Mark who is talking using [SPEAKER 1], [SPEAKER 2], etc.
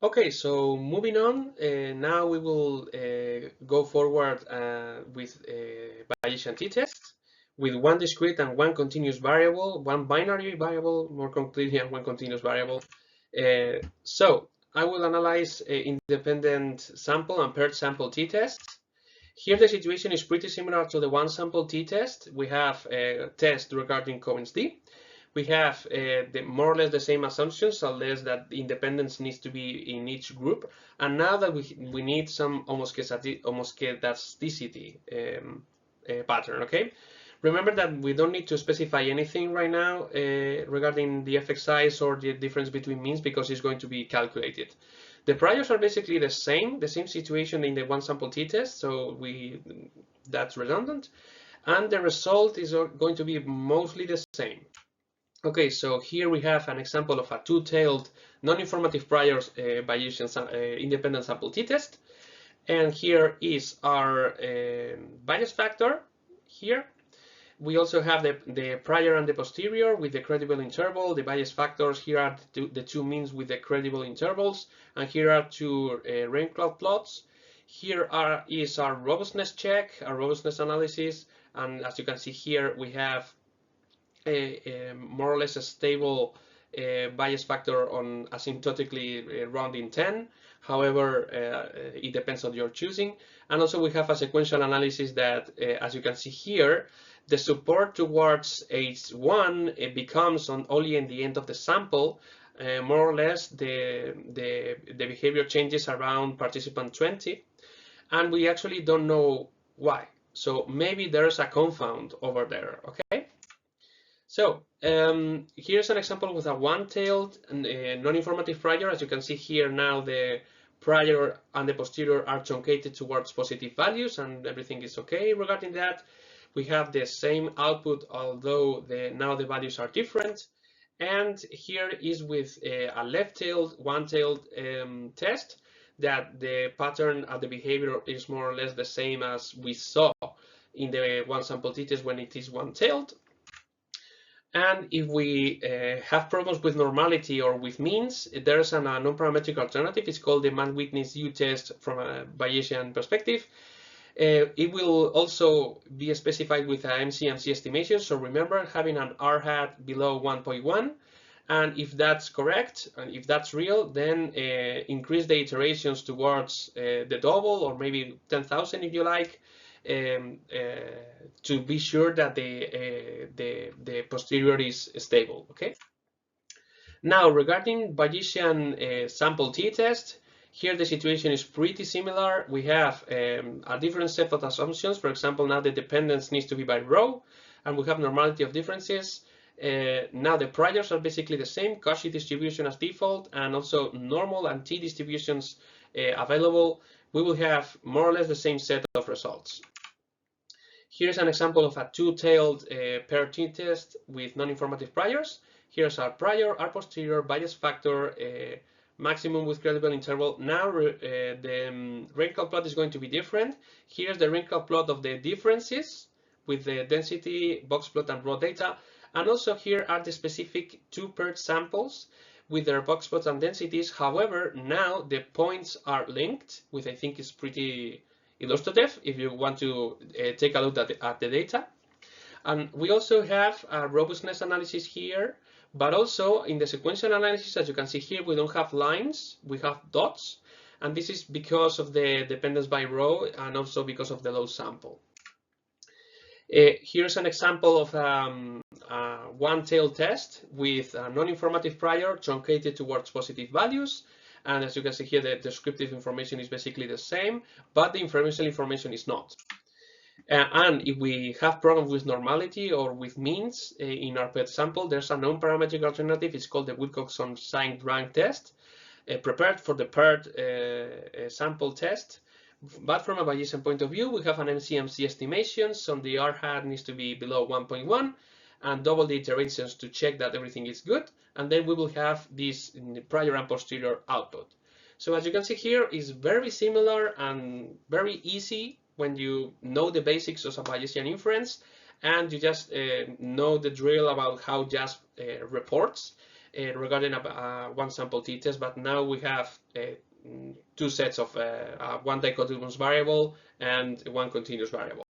[SPEAKER 1] Okay, so moving on, now we will go forward with Bayesian t-test with one discrete and one continuous variable, one binary variable, more completely, and one continuous variable. So I will analyze independent sample and paired sample t-tests. Here the situation is pretty similar to the one sample t-test. We have a test regarding covariance D. We have more or less the same assumptions, unless that the independence needs to be in each group. And now that we need some homoscedasticity pattern, okay? Remember that we don't need to specify anything right now regarding the effect size or the difference between means because it's going to be calculated. The priors are basically the same situation in the one sample t-test, so that's redundant. And the result is going to be mostly the same. Okay, so here we have an example of a two-tailed non-informative priors Bayesian independent sample t-test. And here is our bias factor here. We also have the prior and the posterior with the credible interval. The bias factors here are the two means with the credible intervals. And here are two rain cloud plots. Here is our robustness check, our robustness analysis. And as you can see here, we have a more or less a stable bias factor on asymptotically rounding 10. However, it depends on your choosing. And also we have a sequential analysis that, as you can see here, the support towards H1 becomes only in the end of the sample. More or less, the behavior changes around participant 20, and we actually don't know why. So maybe there's a confound over there, okay? So here's an example with a one-tailed non-informative prior. As you can see here now, the prior and the posterior are truncated towards positive values, and everything is okay regarding that. We have the same output, although now the values are different. And here is with a left-tailed, one-tailed test that the pattern and the behavior is more or less the same as we saw in the one sample t-test when it is one-tailed. And if we have problems with normality or with means, there's a non-parametric alternative. It's called the Mann-Whitney's U-test from a Bayesian perspective. It will also be specified with a MC-MC estimation. So remember having an R hat below 1.1. And if that's correct, and if that's real, then increase the iterations towards the double, or maybe 10,000 if you like, to be sure that the posterior is stable, okay? Now, regarding Bayesian sample t-test, here the situation is pretty similar. We have a different set of assumptions. For example, now the dependence needs to be by row, and we have normality of differences. Now the priors are basically the same, Cauchy distribution as default, and also normal and t distributions available. We will have more or less the same set of results. Here's an example of a two-tailed paired t-test with non-informative priors. Here's our prior, our posterior, bias factor, maximum with credible interval. Now the wrinkle plot is going to be different. Here's the wrinkle plot of the differences with the density, box plot, and raw data. And also here are the specific two paired samples with their box plots and densities. However, now the points are linked, which I think is pretty illustrative if you want to take a look at the data. And we also have a robustness analysis here, but also in the sequential analysis, as you can see here, we don't have lines, we have dots. And this is because of the dependence by row and also because of the low sample. Here's an example of a one-tailed test with a non-informative prior truncated towards positive values. And as you can see here, the descriptive information is basically the same, but the inferential information is not. And if we have problems with normality or with means in our paired sample, there's a non-parametric alternative. It's called the Wilcoxon-Signed-Rank test, prepared for the paired sample test. But from a Bayesian point of view, we have an MC-MC estimation, so the R hat needs to be below 1.1 and double the iterations to check that everything is good. And then we will have this prior and posterior output. So as you can see here, is very similar and very easy when you know the basics of a Bayesian inference and you just know the drill about how JASP reports. regarding one sample t-test, but now we have two sets of one dichotomous variable and one continuous variable.